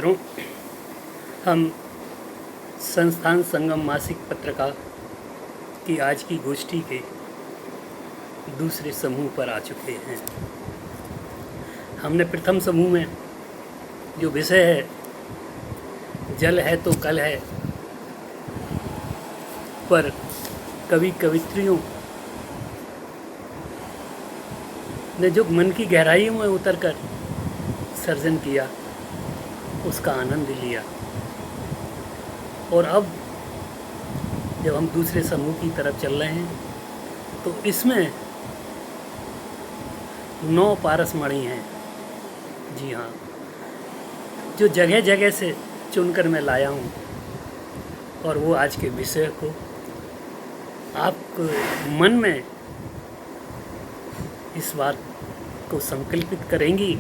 मित्रों, हम संस्थान संगम मासिक पत्रिका की आज की गोष्ठी के दूसरे समूह पर आ चुके हैं। हमने प्रथम समूह में जो विषय है जल है तो कल है पर कवि कवित्रियों ने जो मन की गहराइयों में उतरकर सर्जन किया उसका आनंद लिया। और अब जब हम दूसरे समूह की तरफ चल रहे हैं तो इसमें 9 पारसमणि हैं। जी हाँ, जो जगह जगह से चुनकर मैं लाया हूँ और वो आज के विषय को आप मन में इस बात को संकल्पित करेंगी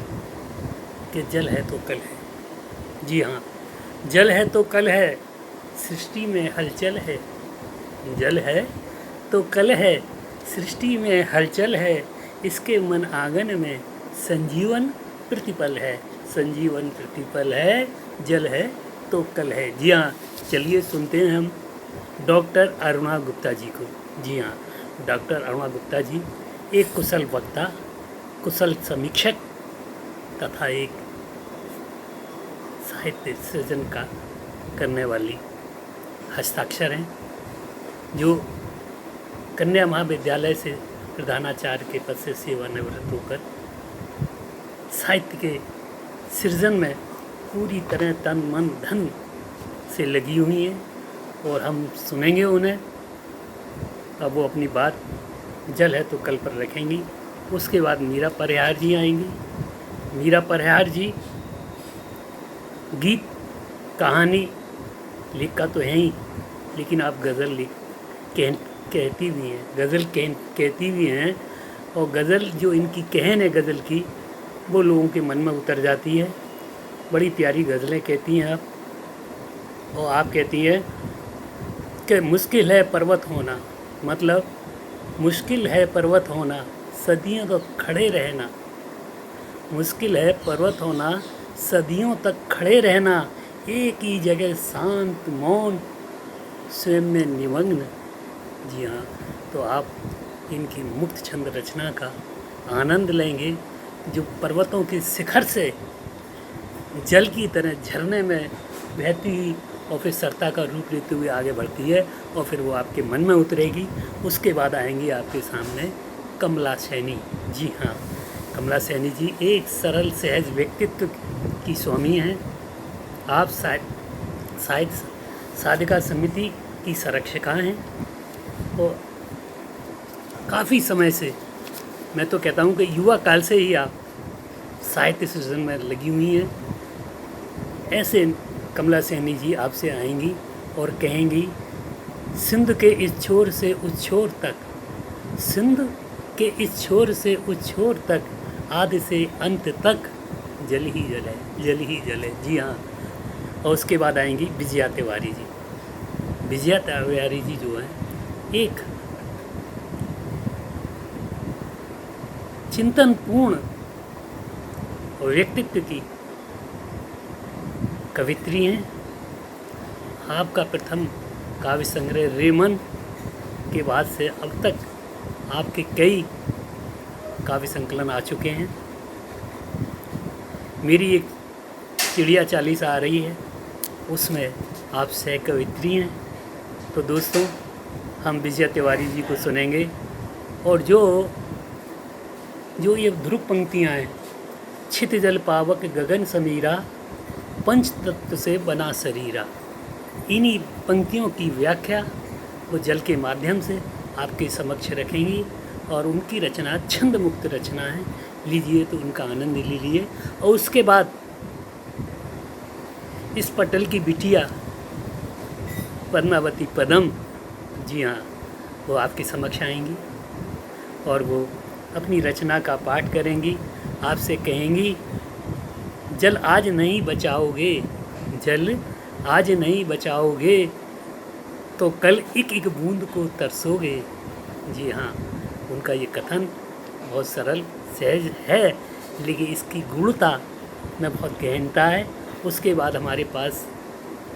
कि जल है तो कल है। जी हाँ, जल है तो कल है, सृष्टि में हलचल है। जल है तो कल है, सृष्टि में हलचल है। इसके मन आंगन में संजीवन प्रतिपल है। संजीवन प्रतिपल है, जल है तो कल है। जी हाँ, चलिए सुनते हैं हम डॉक्टर अरुणा गुप्ता जी को। जी हाँ, डॉक्टर अरुणा गुप्ता जी एक कुशल वक्ता, कुशल समीक्षक तथा एक साहित्य सृजन का करने वाली हस्ताक्षर हैं, जो कन्या महाविद्यालय से प्रधानाचार्य के पद से सेवानिवृत्त होकर साहित्य के सृजन में पूरी तरह तन मन धन से लगी हुई हैं और हम सुनेंगे उन्हें। अब वो अपनी बात जल है तो कल पर रखेंगी। उसके बाद मीरा परिहार जी आएंगी। मीरा परिहार जी गीत कहानी लिखा तो है ही, लेकिन आप गज़ल कहती भी हैं, गज़ल कहती भी हैं। और गज़ल जो इनकी कहन है गज़ल की, वो लोगों के मन में उतर जाती है। बड़ी प्यारी गज़लें कहती हैं आप। और आप कहती हैं कि मुश्किल है पर्वत होना, मतलब मुश्किल है पर्वत होना, सदियों तक खड़े रहना। मुश्किल है पर्वत होना, सदियों तक खड़े रहना। एक ही जगह शांत मौन स्वयं में निमग्न। जी हाँ, तो आप इनकी मुक्त छंद रचना का आनंद लेंगे, जो पर्वतों के शिखर से जल की तरह झरने में बहती हुई और फिर सरता का रूप लेते हुए आगे बढ़ती है और फिर वो आपके मन में उतरेगी। उसके बाद आएंगी आपके सामने कमला सैनी। जी हाँ, कमला सैनी जी एक सरल सहज व्यक्तित्व की स्वामी हैं। आप साहित्य साधिका समिति की संरक्षिका हैं और काफ़ी समय से, मैं तो कहता हूँ कि युवा काल से ही आप साहित्य सृजन में लगी हुई हैं। ऐसे कमला सैनी जी आपसे आएंगी और कहेंगी, सिंध के इस छोर से उस छोर तक, सिंध के इस छोर से उस छोर तक, आदि से अंत तक जल ही जल है, जल ही जल है। जी हाँ, और उसके बाद आएंगी विजया तिवारी जी। विजया तिवारी जी जो हैं एक चिंतनपूर्ण व्यक्तित्व की कवित्री हैं। आपका प्रथम काव्य संग्रह रेमन के बाद से अब तक आपके कई काव्य संकलन आ चुके हैं। मेरी एक चिड़िया चालीस आ रही है, उसमें आप सह कवित्री हैं। तो दोस्तों, हम विजया तिवारी जी को सुनेंगे। और जो ये ध्रुव पंक्तियाँ हैं, छित जल पावक गगन समीरा, पंच तत्व से बना शरीरा, इन्हीं पंक्तियों की व्याख्या वो जल के माध्यम से आपके समक्ष रखेंगी। और उनकी रचना छंद मुक्त रचना है, लीजिए तो उनका आनंद लीजिए। और उसके बाद इस पटल की बिटिया पद्मावती पदम, जी हाँ, वो आपके समक्ष आएंगी और वो अपनी रचना का पाठ करेंगी। आपसे कहेंगी, जल आज नहीं बचाओगे, जल आज नहीं बचाओगे तो कल एक एक बूंद को तरसोगे। जी हाँ, उनका ये कथन बहुत सरल सहज है, लेकिन इसकी गूढ़ता में बहुत गहनता है उसके बाद हमारे पास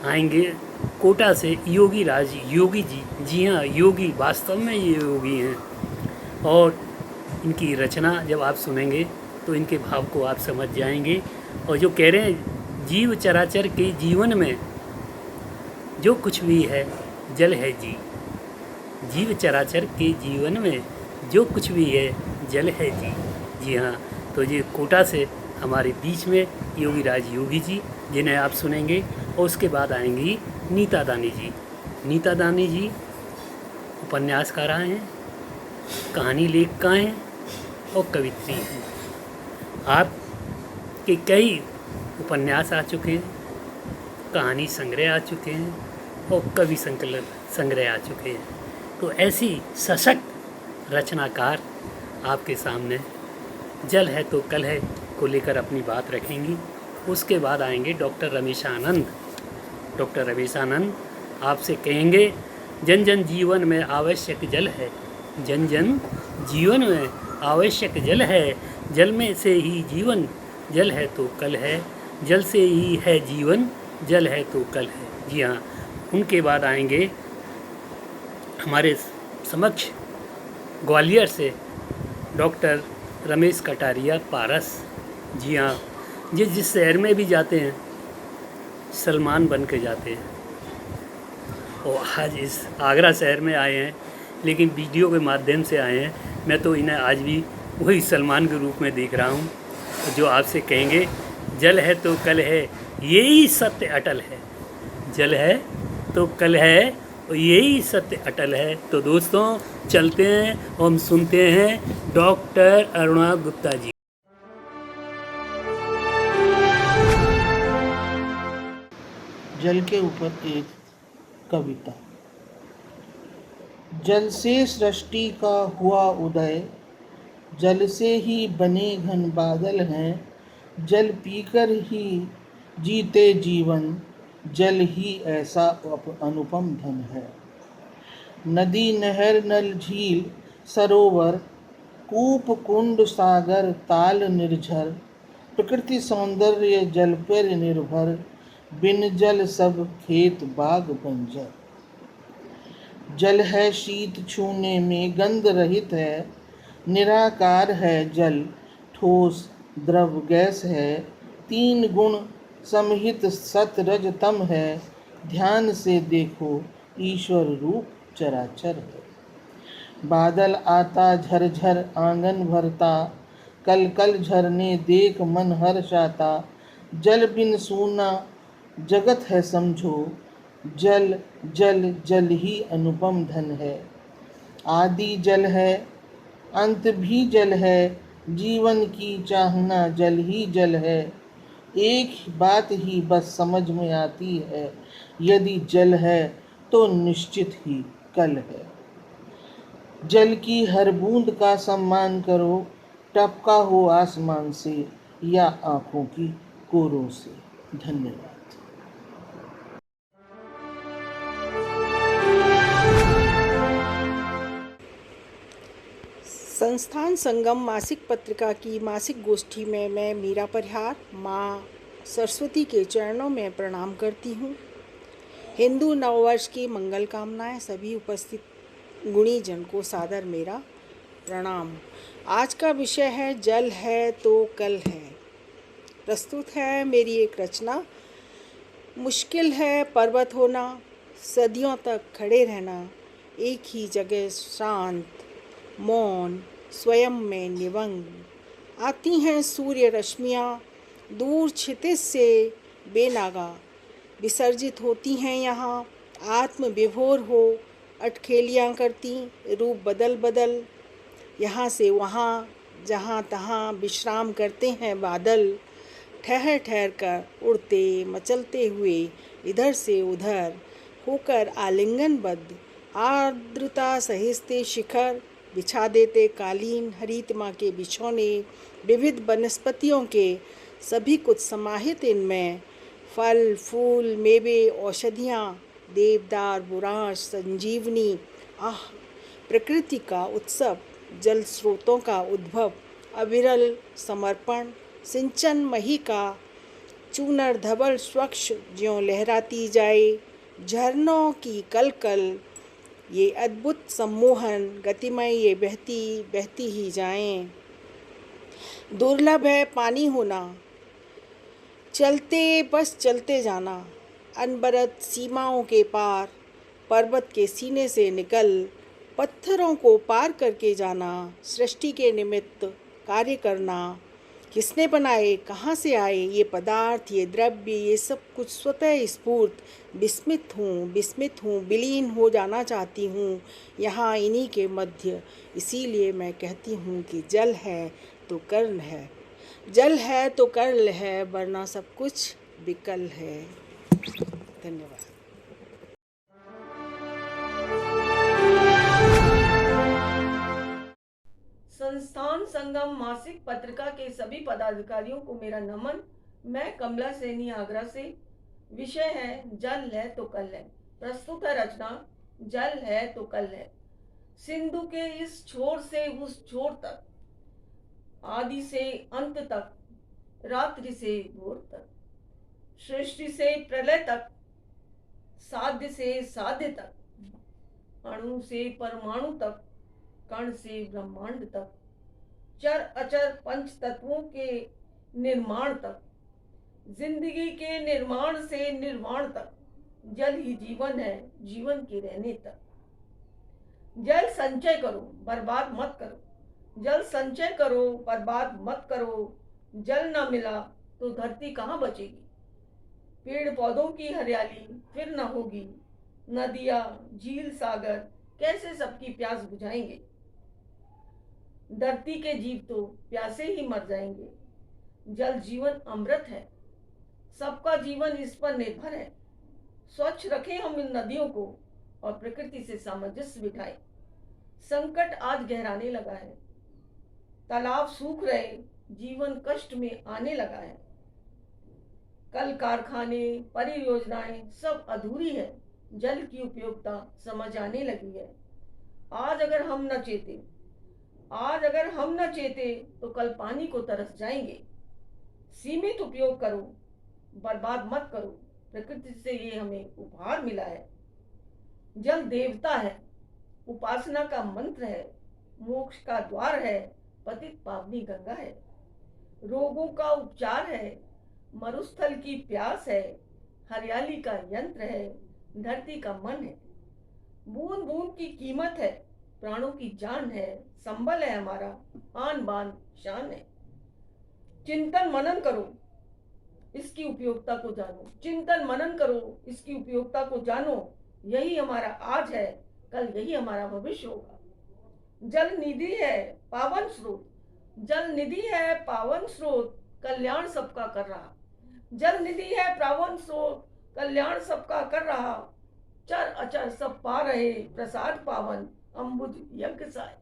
आएंगे कोटा से योगी राज योगी जी। जी हाँ, योगी, वास्तव में ये योगी हैं। और इनकी रचना जब आप सुनेंगे तो इनके भाव को आप समझ जाएंगे। और जो कह रहे हैं, जीव चराचर के जीवन में जो कुछ भी है जल है जी। जीव चराचर के जीवन में जो कुछ भी है जल है जी। जी हाँ, तो ये कोटा से हमारे बीच में योगी राज योगी जी, जिन्हें आप सुनेंगे। और उसके बाद आएंगी नीता दानी जी। नीता दानी जी उपन्यासकार हैं, कहानी लेखिका हैं और कवित्री हैं। आपके कई उपन्यास आ चुके हैं, कहानी संग्रह आ चुके हैं और कवि संग्रह आ चुके हैं। तो ऐसी सशक्त रचनाकार आपके सामने जल है तो कल है को लेकर अपनी बात रखेंगी। उसके बाद आएंगे डॉक्टर रमेशानंद। डॉक्टर रमेशानंद आपसे कहेंगे, जन जन जीवन में आवश्यक जल है, जन जन जीवन में आवश्यक जल है, जल में से ही जीवन, जल है तो कल है, जल से ही है जीवन, जल है तो कल है। जी हाँ, उनके बाद आएंगे हमारे समक्ष ग्वालियर से डॉक्टर रमेश कटारिया पारस। जी हाँ, जिस शहर में भी जाते हैं सलमान बन के जाते हैं। और आज इस आगरा शहर में आए हैं, लेकिन वीडियो के माध्यम से आए हैं। मैं तो इन्हें आज भी वही सलमान के रूप में देख रहा हूँ, जो आपसे कहेंगे, जल है तो कल है, यही सत्य अटल है। जल है तो कल है और यही सत्य अटल है। तो दोस्तों चलते हैं और हम सुनते हैं डॉक्टर अरुणा गुप्ता जी। जल के ऊपर एक कविता। जल से सृष्टि का हुआ उदय, जल से ही बने घन बादल हैं, जल पीकर ही जीते जीवन, जल ही ऐसा अनुपम धन है। नदी नहर नल झील सरोवर, कूप कुंड सागर ताल निर्झर, प्रकृति सौंदर्य जल पर निर्भर, बिन जल सब खेत बाग बंजर। जल है शीत छूने में गंध रहित है, निराकार है जल, ठोस द्रव गैस है, तीन गुण समहित सत रज तम है, ध्यान से देखो ईश्वर रूप चराचर है। बादल आता झरझर आंगन भरता, कल कल झरने देख मन हर्षाता, जल बिन सूना जगत है समझो, जल जल जल ही अनुपम धन है। आदि जल है अंत भी जल है, जीवन की चाहना जल ही जल है। एक बात ही बस समझ में आती है, यदि जल है तो निश्चित ही कल है। जल की हर बूंद का सम्मान करो, टपका हो आसमान से या आँखों की कोरों से। धन्यवाद। संस्थान संगम मासिक पत्रिका की मासिक गोष्ठी में मैं मीरा परिहार माँ सरस्वती के चरणों में प्रणाम करती हूँ। हिंदू नववर्ष की मंगल कामनाएं सभी उपस्थित गुणी जन को सादर मेरा प्रणाम। आज का विषय है जल है तो कल है। प्रस्तुत है मेरी एक रचना। मुश्किल है पर्वत होना, सदियों तक खड़े रहना, एक ही जगह शांत मौन स्वयं में निमग्न। आती हैं सूर्य रश्मियाँ दूर क्षितिज से बेनागा, विसर्जित होती हैं यहाँ आत्म विभोर हो, अटखेलियाँ करती रूप बदल बदल। यहाँ से वहाँ जहाँ तहाँ विश्राम करते हैं बादल, ठहर ठहर कर उड़ते मचलते हुए इधर से उधर होकर आलिंगनबद्ध, आर्द्रता सहिष्णु शिखर बिछा देते कालीन, हरितमा के बिछौने, विविध वनस्पतियों के सभी कुछ समाहित इनमें, फल फूल मेवे औषधियाँ, देवदार बुरांश संजीवनी। आह, प्रकृति का उत्सव, जल स्रोतों का उद्भव, अविरल समर्पण, सिंचन मही का चूनर धवल स्वच्छ ज्यों लहराती जाए, झरनों की कलकल ये अद्भुत सम्मोहन गतिमय ये बहती बहती ही जाएं। दुर्लभ है पानी होना, चलते बस चलते जाना, अनबरत सीमाओं के पार, पर्वत के सीने से निकल पत्थरों को पार करके जाना, सृष्टि के निमित्त कार्य करना। किसने बनाए, कहाँ से आए ये पदार्थ, ये द्रव्य, ये सब कुछ स्वतः स्फूर्त। विस्मित हूँ, विलीन हो जाना चाहती हूँ यहाँ इन्हीं के मध्य। इसीलिए मैं कहती हूँ कि जल है तो कर्म है, जल है तो कर्म है, वरना सब कुछ विकल है। धन्यवाद। संस्थान संगम मासिक पत्रिका के सभी पदाधिकारियों को मेरा नमन। मैं कमला सैनी आगरा से। विषय है जल है तो कल है। प्रस्तुत है रचना जल है तो कल है। सिंधु के इस छोर से उस छोर तक, आदि से अंत तक, रात्रि से भोर तक, सृष्टि से प्रलय तक, साध्य से साध्य तक, अणु से परमाणु तक, कण से ब्रह्मांड तक, चर अचर पंच तत्वों के निर्माण तक, जिंदगी के निर्माण से निर्वाण तक, जल ही जीवन है, जीवन के रहने तक। जल संचय करो, बर्बाद मत करो। जल संचय करो, बर्बाद मत करो। जल ना मिला तो धरती कहाँ बचेगी। पेड़ पौधों की हरियाली फिर न होगी। नदियाँ, झील, सागर कैसे सबकी प्यास बुझाएंगे। धरती के जीव तो प्यासे ही मर जाएंगे। जल जीवन अमृत है, सबका जीवन इस पर निर्भर है। स्वच्छ रखें हम इन नदियों को और प्रकृति से सामंजस्य बिठाएं। संकट आज गहराने लगा है, तालाब सूख रहे, जीवन कष्ट में आने लगा है। कल कारखाने, परियोजनाएं सब अधूरी है। जल की उपयोगिता समझ आने लगी है। आज अगर हम न चेते तो कल पानी को तरस जाएंगे। सीमित उपयोग करो, बर्बाद मत करो। प्रकृति से ये हमें उपहार मिला है। जल देवता है, उपासना का मंत्र है, मोक्ष का द्वार है, पतित पावनी गंगा है, रोगों का उपचार है, मरुस्थल की प्यास है, हरियाली का यंत्र है, धरती का मन है। बूंद बूंद की कीमत है, प्राणों की जान है, संबल है हमारा, आन बान शान है। चिंतन मनन करो, इसकी उपयोगिता को जानो। चिंतन मनन करो, इसकी उपयोगिता को जानो। यही हमारा आज है, कल यही हमारा भविष्य होगा। जल निधि है, पावन स्रोत। जल निधि है, पावन स्रोत, कल्याण सबका कर रहा। जल निधि है, पावन स्रोत, कल्याण सबका कर रहा। चर अचर सब पा रहे, प्रसाद पावन अम्बुज यज्ञ साय।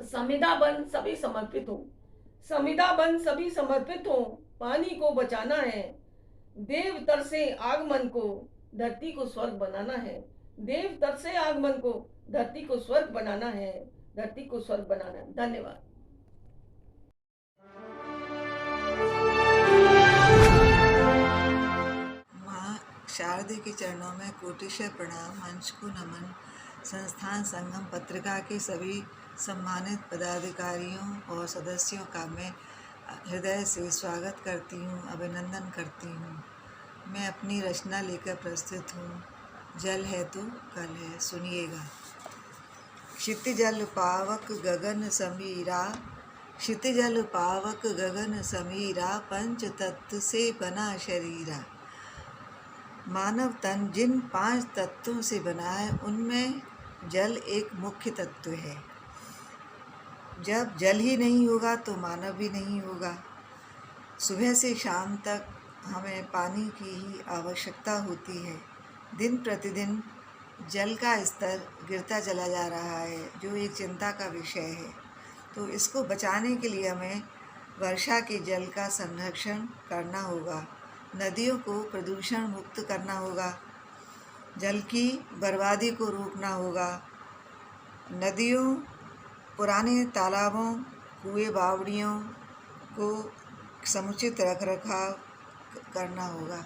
समिधा बन सभी समर्पित हो, समिधा बन सभी समर्पित हो। पानी को बचाना है, देव तरसे आगमन को, धरती को स्वर्ग बनाना है। देव तरसे आगमन को, धरती को स्वर्ग बनाना है, धरती को स्वर्ग बनाना है। धन्यवाद। माँ शारदे के चरणों में कोटिशय प्रणाम, मंच को नमन। संस्थान संगम पत्रिका के सभी सम्मानित पदाधिकारियों और सदस्यों का मैं हृदय से स्वागत करती हूँ, अभिनंदन करती हूँ। मैं अपनी रचना लेकर प्रस्तुत हूँ, जल है तो कल है। सुनिएगा। क्षितिजल पावक गगन समीरा, क्षितिजल पावक गगन समीरा, पंच तत्व से बना शरीरा। मानव तन जिन 5 तत्वों से बना है, उनमें जल एक मुख्य तत्व है। जब जल ही नहीं होगा तो मानव भी नहीं होगा। सुबह से शाम तक हमें पानी की ही आवश्यकता होती है। दिन प्रतिदिन जल का स्तर गिरता चला जा रहा है, जो एक चिंता का विषय है। तो इसको बचाने के लिए हमें वर्षा के जल का संरक्षण करना होगा, नदियों को प्रदूषण मुक्त करना होगा, जल की बर्बादी को रोकना होगा। नदियों, पुराने तालाबों, कुएं, बावड़ियों को समुचित रखरखाव करना होगा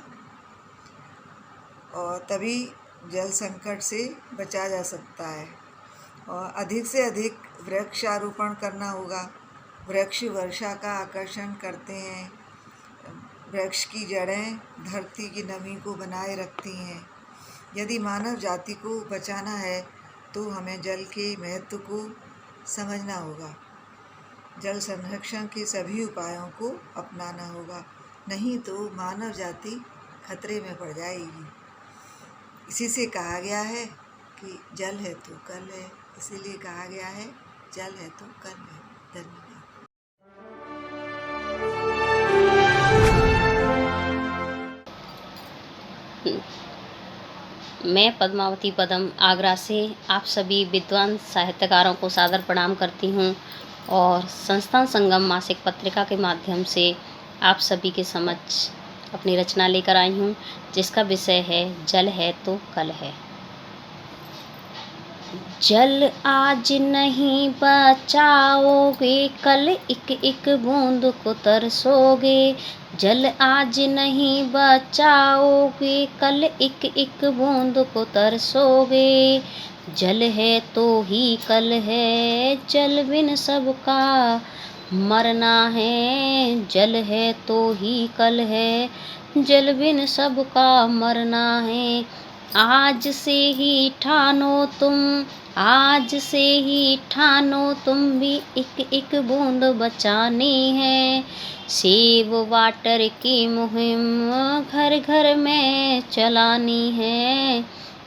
और तभी जल संकट से बचा जा सकता है। और अधिक से अधिक वृक्षारोपण करना होगा। वृक्ष वर्षा का आकर्षण करते हैं। वृक्ष की जड़ें धरती की नमी को बनाए रखती हैं। यदि मानव जाति को बचाना है तो हमें जल के महत्व को समझना होगा। जल संरक्षण के सभी उपायों को अपनाना होगा, नहीं तो मानव जाति खतरे में पड़ जाएगी। इसी से कहा गया है कि जल है तो कल है, इसीलिए कहा गया है जल है तो कल है। धन्यवाद। मैं पद्मावती पदम आगरा से आप सभी विद्वान साहित्यकारों को सादर प्रणाम करती हूँ और संस्थान संगम मासिक पत्रिका के माध्यम से आप सभी के समक्ष अपनी रचना लेकर आई हूँ, जिसका विषय है जल है तो कल है। जल आज नहीं बचाओगे, कल एक एक बूंद को तरसोगे। जल आज नहीं बचाओगे, कल एक एक बूंद को तरसोगे। जल है तो ही कल है, जल बिन सबका मरना है। जल है तो ही कल है, जल बिन सबका मरना है। आज से ही ठानो तुम, आज से ही ठानो तुम भी एक एक बूंद बचानी है। सेव वाटर की मुहिम घर घर में चलानी है।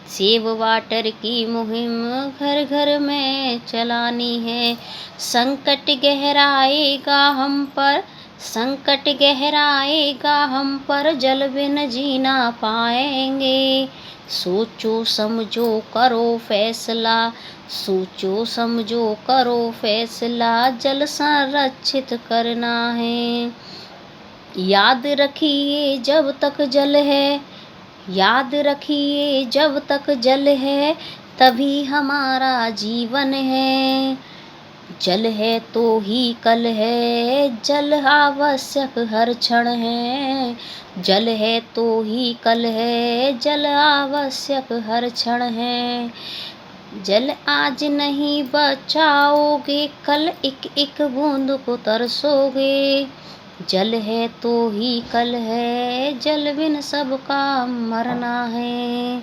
सेव वाटर की मुहिम घर घर में चलानी है। संकट गहराएगा हम पर, संकट गहराएगा हम पर, जल बिन जीना पाएंगे। सोचो समझो करो फैसला, सोचो समझो करो फैसला, जल संरक्षित करना है। याद रखिए जब तक जल है, याद रखिए जब तक जल है, तभी हमारा जीवन है। जल है तो ही कल है, जल आवश्यक हर क्षण है। जल है तो ही कल है, जल आवश्यक हर क्षण है। जल आज नहीं बचाओगे, कल एक एक बूंद को तरसोगे। जल है तो ही कल है, जल बिन सबका मरना है।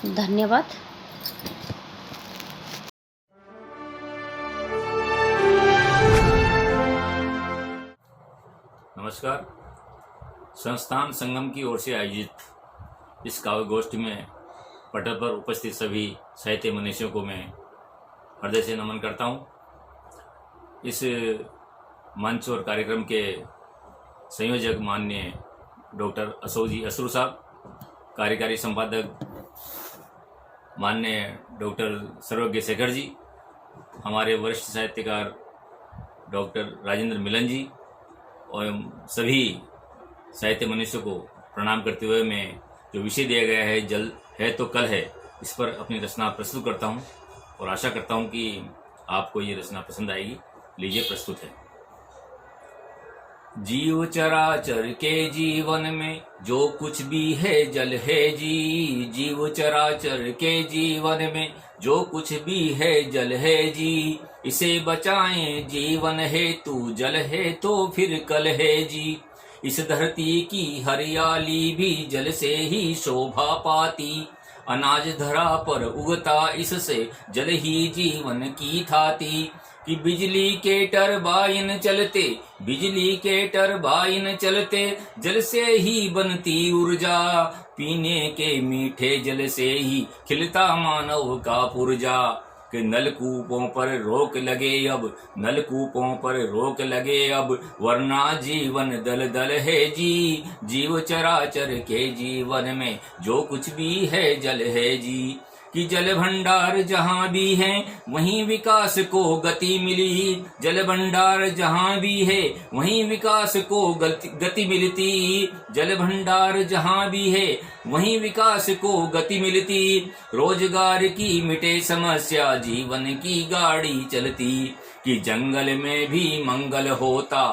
धन्यवाद। नमस्कार। संस्थान संगम की ओर से आयोजित इस काव्य गोष्ठी में पटल पर उपस्थित सभी साहित्य मनीषियों को मैं हृदय से नमन करता हूँ। इस मंच और कार्यक्रम के संयोजक माननीय डॉक्टर अशोक जी असरू साहब, कार्यकारी संपादक माननीय डॉक्टर सर्वज्ञ शेखर जी, हमारे वरिष्ठ साहित्यकार डॉक्टर राजेंद्र मिलन जी और सभी साहित्य मनुष्यों को प्रणाम करते हुए मैं जो विषय दिया गया है जल है तो कल है, इस पर अपनी रचना प्रस्तुत करता हूं और आशा करता हूं कि आपको ये रचना पसंद आएगी। लीजिए प्रस्तुत है। जीव चराचर के जीवन में जो कुछ भी है जल है जी। जीव चराचर के जीवन में जो कुछ भी है जल है जी। इसे बचाएं जीवन हेतु, जल है तो फिर कल है जी। इस धरती की हरियाली भी जल से ही शोभा पाती। अनाज धरा पर उगता इससे, जल ही जीवन की थाती। कि बिजली के टरबाइन चलते, बिजली के टरबाइन चलते, जल से ही बनती ऊर्जा। पीने के मीठे जल से ही खिलता मानव का पुर्जा। कि नलकूपों पर रोक लगे अब, नलकूपों पर रोक लगे अब, वरना जीवन दल दल है जी। जीव चराचर के जीवन में जो कुछ भी है जल है जी। कि जल भंडार जहाँ भी है वहीं विकास को गति मिली। जल भंडार जहाँ भी है वहीं विकास को गति मिलती। जल भंडार जहाँ भी है वहीं विकास को गति मिलती। रोजगार की मिटे समस्या, जीवन की गाड़ी चलती। कि जंगल में भी मंगल होता,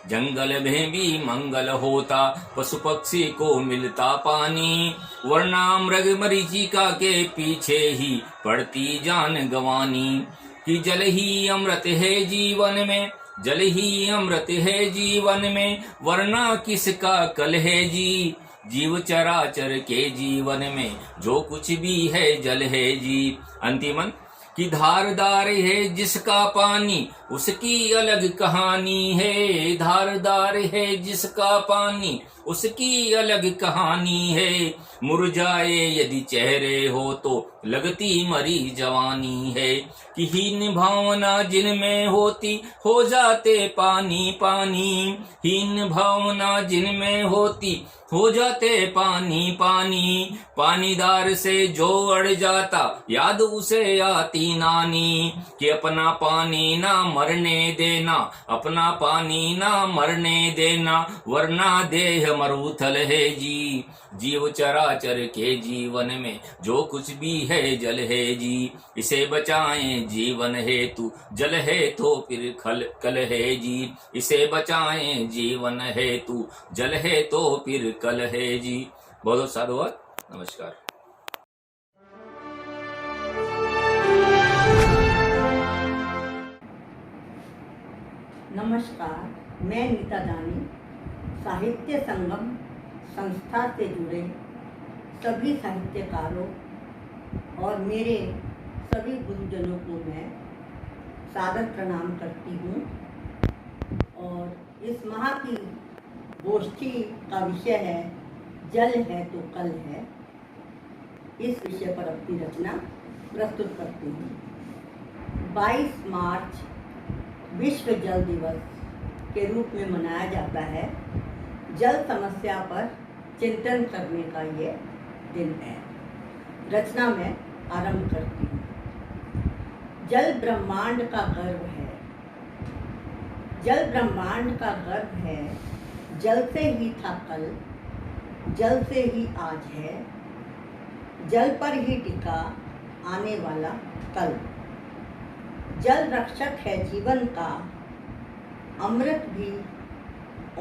जंगल में भी मंगल होता, पशु पक्षी को मिलता पानी, वरना मृग मरीचिका के पीछे ही पड़ती जान गंवानी। कि जल ही अमृत है जीवन में, जल ही अमृत है जीवन में, वरना किसका कल है जी। जीव चराचर के जीवन में जो कुछ भी है जल है जी। अंतिमन कि धारदार है जिसका पानी उसकी अलग कहानी है, धारदार है जिसका पानी उसकी अलग कहानी है। मुरझाए यदि चेहरे हो तो लगती मरी जवानी है। कि हीन भावना जिनमें होती हो जाते पानी पानी, हीन भावना जिनमें होती हो जाते पानी पानी। पानीदार से जो अड़ जाता याद उसे आती नानी। कि अपना पानी ना मरने देना, अपना पानी ना मरने देना, वरना देह मरूथल है जी। जीव चराचर के जीवन में जो कुछ भी है जल है जी। इसे बचाएं जीवन हेतु, जल है तो फिर कल है जी। इसे बचाएं जीवन हेतु, जल है तो फिर कल है जी। बहुत बहुत साधुवाद, नमस्कार। नमस्कार, मैं नीता दानी साहित्य संगम संस्था से जुड़े सभी साहित्यकारों और मेरे सभी गुरुजनों को मैं सादर प्रणाम करती हूँ। और इस माह की गोष्ठी का विषय है जल है तो कल है। इस विषय पर अपनी रचना प्रस्तुत करती हूँ। 22 मार्च विश्व जल दिवस के रूप में मनाया जाता है। जल समस्या पर चिंतन करने का ये दिन है। रचना में आरंभ करती हूँ। जल ब्रह्मांड का गर्व है, जल ब्रह्मांड का गर्व है। जल से ही था कल, जल से ही आज है, जल पर ही टिका आने वाला कल। जल रक्षक है जीवन का, अमृत भी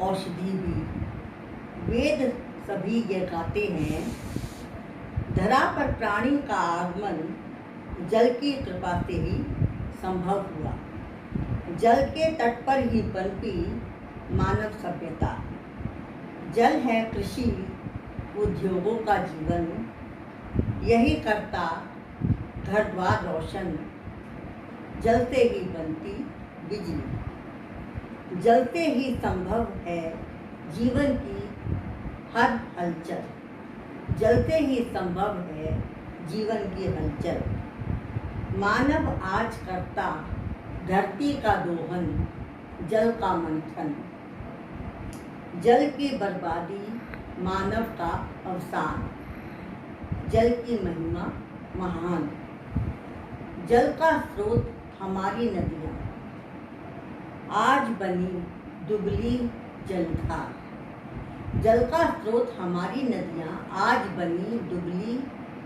औषधि भी। वेद सभी ये गाते हैं, धरा पर प्राणी का आगमन जल की कृपा से ही संभव हुआ। जल के तट पर ही पनपी मानव सभ्यता। जल है कृषि उद्योगों का जीवन, यही करता घर द्वार रोशन। जल से ही बनती बिजली, जल से ही संभव है जीवन की हर हलचल। जल से ही संभव है जीवन की हलचल। मानव आज करता धरती का दोहन, जल का मंथन। जल की बर्बादी मानव का अवसान, जल की महिमा महान। जल का स्रोत हमारी नदियाँ, आज बनी दुबली जलधार। जल का स्रोत हमारी नदियाँ, आज बनी दुबली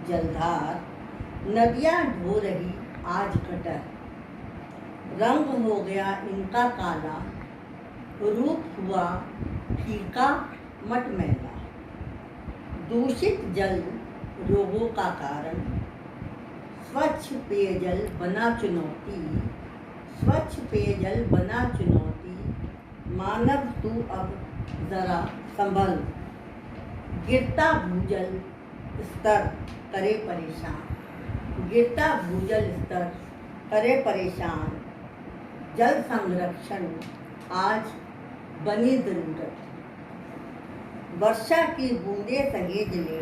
जलधार। नदियाँ ढो रही आज कटर, रंग हो गया इनका काला। रूप हुआ फीका मटमैला। दूषित जल रोगों का कारण, स्वच्छ पेयजल बना चुनौती। स्वच्छ पेयजल बना चुनौती। मानव तू अब जरा संभल। गिरता भूजल स्तर करे परेशान, गिरता भूजल स्तर करे परेशान। जल संरक्षण आज बनी जरूरत। वर्षा की बूंदें सहेज ले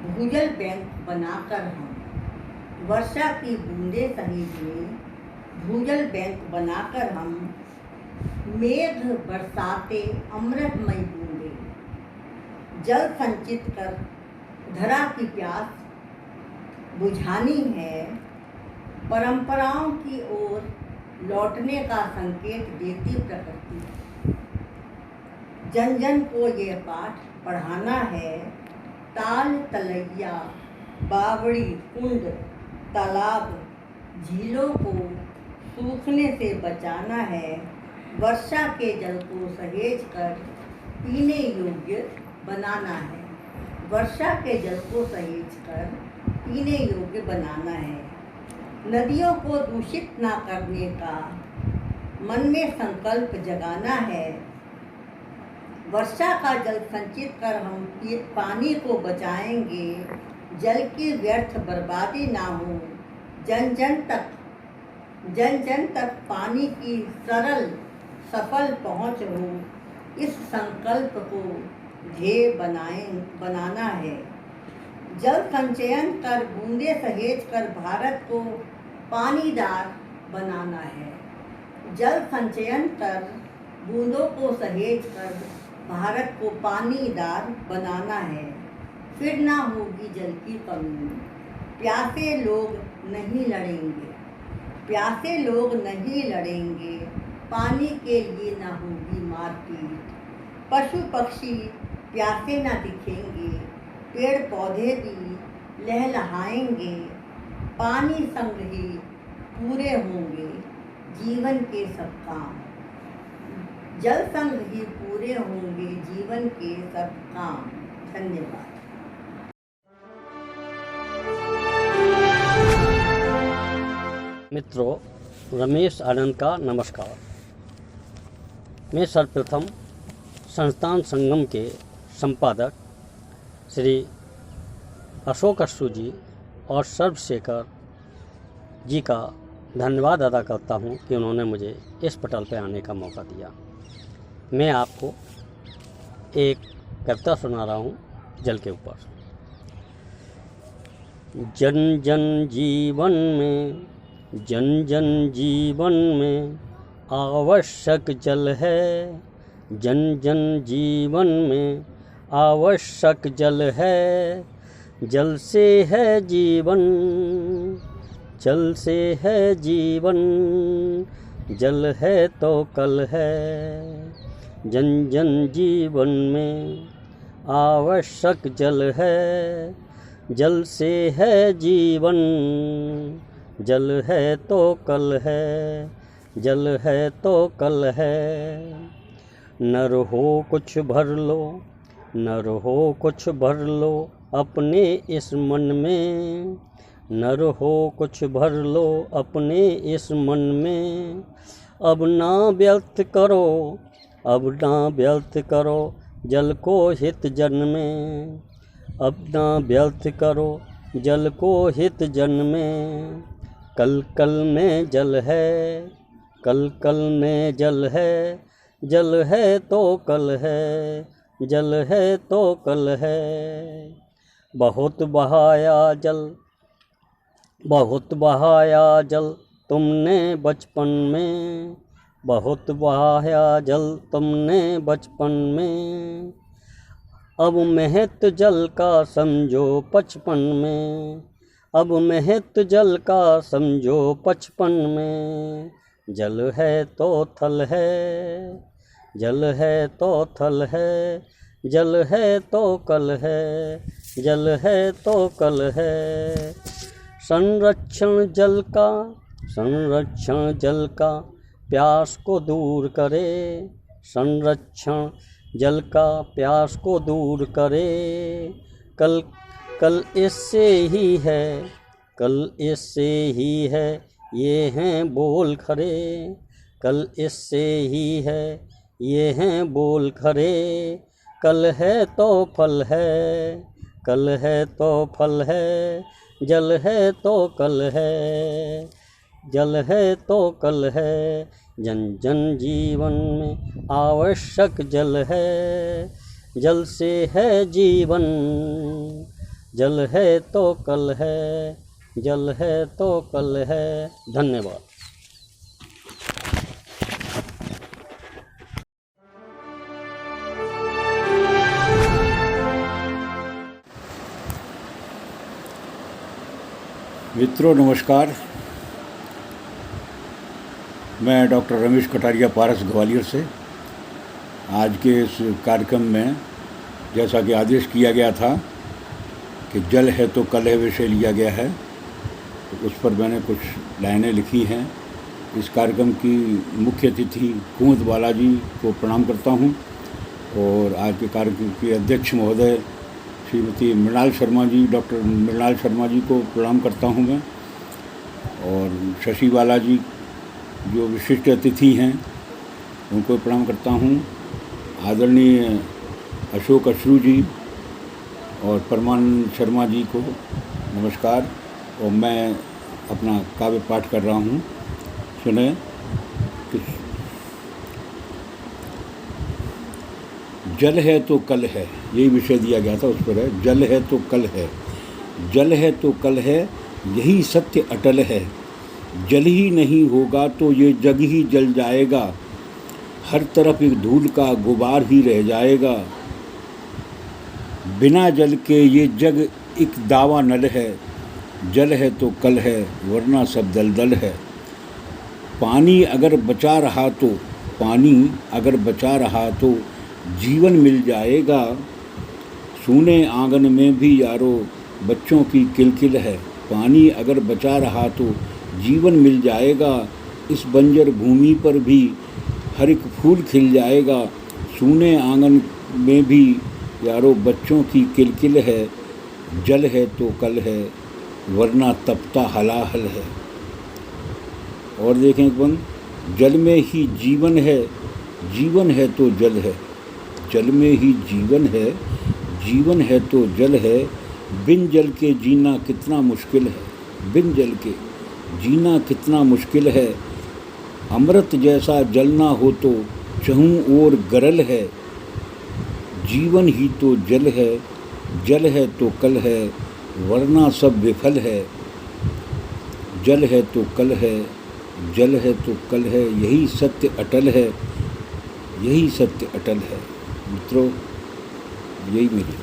भूजल बैंक बनाकर हम। वर्षा की बूंदें सहेज ले भूजल बैंक बनाकर हम। मेघ बरसाते अमृतमय बूंदे, जल संचित कर धरा की प्यास बुझानी है। परंपराओं की ओर लौटने का संकेत देती प्रकृति। जन जन को ये पाठ पढ़ाना है। ताल तलैया बावड़ी कुंड तालाब झीलों को सूखने से बचाना है। वर्षा के जल को सहेज कर पीने योग्य बनाना है। वर्षा के जल को सहेज कर पीने योग्य बनाना है। नदियों को दूषित ना करने का मन में संकल्प जगाना है। वर्षा का जल संचित कर हम पानी को बचाएंगे। जल की व्यर्थ बर्बादी ना हो। जन जन तक पानी की सरल सफल पहुंच हो। इस संकल्प को ध्येय बनाना है। जल संचयन कर बूंदे सहेज कर भारत को पानीदार बनाना है। जल संचयन कर बूंदों को सहेज कर भारत को पानीदार बनाना है। फिर ना होगी जल की कमी। प्यासे लोग नहीं लड़ेंगे। प्यासे लोग नहीं लड़ेंगे। पानी के लिए ना होगी मारपीट। पशु पक्षी प्यासे ना दिखेंगे। पेड़ पौधे भी लहलहाएंगे। पानी संग ही पूरे होंगे जीवन के सब काम। जल संग ही पूरे होंगे जीवन के सब काम। धन्यवाद। मित्रों, रमेश आनंद का नमस्कार। मैं सर्वप्रथम संस्थान संगम के संपादक श्री अशोक अश्रू जी और सर्वशेखर जी का धन्यवाद अदा करता हूं कि उन्होंने मुझे इस पटल पर आने का मौका दिया। मैं आपको एक कविता सुना रहा हूं जल के ऊपर। जन जन जीवन में, जन जन जीवन में आवश्यक जल है। जन जन जीवन में आवश्यक जल है। जल से है जीवन, जल से है जीवन। जल है तो कल है। जन जन जीवन में आवश्यक जल है। जल से है जीवन, जल है तो कल है। जल है तो कल है। नर हो कुछ भर लो, नर हो कुछ भर लो अपने इस मन में। नर हो कुछ भर लो अपने इस मन में। अब ना व्यर्थ करो, अब ना व्यर्थ करो जल को हित जन में। अब ना व्यर्थ करो जल को हित जन में। कल कल में जल है, कल कल में जल है। जल है तो कल है, जल है तो कल है। बहुत बहाया जल, बहुत बहाया जल तुमने बचपन में। बहुत बहाया जल तुमने बचपन में। अब महत्व जल का समझो बचपन में। अब महत्व जल का समझो बचपन में। जल है तो थल है, जल है तो थल है। जल है तो कल है, जल है तो कल है। संरक्षण जल का, संरक्षण जल का प्यास को दूर करे। संरक्षण जल का प्यास को दूर करे। कल कल इससे ही है, कल इससे ही है ये हैं बोल खरे। कल इससे ही है ये हैं बोल खरे। कल है तो फल है, कल है तो फल है। जल है तो कल है, जल है तो कल है। जन जन जीवन में आवश्यक जल है। जल से है जीवन, जल है तो कल है। जल है तो कल है। धन्यवाद। मित्रों नमस्कार। मैं डॉक्टर रमेश कटारिया पारस ग्वालियर से। आज के इस कार्यक्रम में जैसा कि आदेश किया गया था कि जल है तो कल है विषय लिया गया है, तो उस पर मैंने कुछ लाइनें लिखी हैं, इस कार्यक्रम की मुख्य अतिथि कुमुद बालाजी को प्रणाम करता हूँ और आज के कार्यक्रम के अध्यक्ष महोदय श्रीमती मृणाल शर्मा जी, डॉक्टर मृणाल शर्मा जी को प्रणाम करता हूँ मैं, और शशि बालाजी जो विशिष्ट अतिथि हैं उनको प्रणाम करता हूँ। आदरणीय अशोक अश्रू जी और परमानंद शर्मा जी को नमस्कार। और मैं अपना काव्य पाठ कर रहा हूँ, सुने। जल है तो कल है, यही विषय दिया गया था, उस पर है। जल है तो कल है, जल है तो कल है, यही सत्य अटल है। जल ही नहीं होगा तो ये जग ही जल जाएगा, हर तरफ एक धूल का गुबार ही रह जाएगा। बिना जल के ये जग एक दावा नल है, जल है तो कल है वरना सब दलदल है। पानी अगर बचा रहा तो, पानी अगर बचा रहा तो जीवन मिल जाएगा। सूने आंगन में भी यारो बच्चों की किलकिल है, पानी अगर बचा रहा तो जीवन मिल जाएगा। इस बंजर भूमि पर भी हर एक फूल खिल जाएगा। सूने आंगन में भी यारो बच्चों की किलकिल है, जल है तो कल है वरना तपता हलाहल है। और देखें एक बंद, जल में ही जीवन है, जीवन है तो जल है। जल में ही जीवन है, जीवन है तो जल है। बिन जल के जीना कितना मुश्किल है, बिन जल के जीना कितना मुश्किल है। अमृत जैसा जलना हो तो चहूँ ओर गरल है। जीवन ही तो जल है, जल है तो कल है वरना सब विफल है। जल है तो कल है, जल है तो कल है, यही सत्य अटल है, यही सत्य अटल है। मित्रों, यही मेरी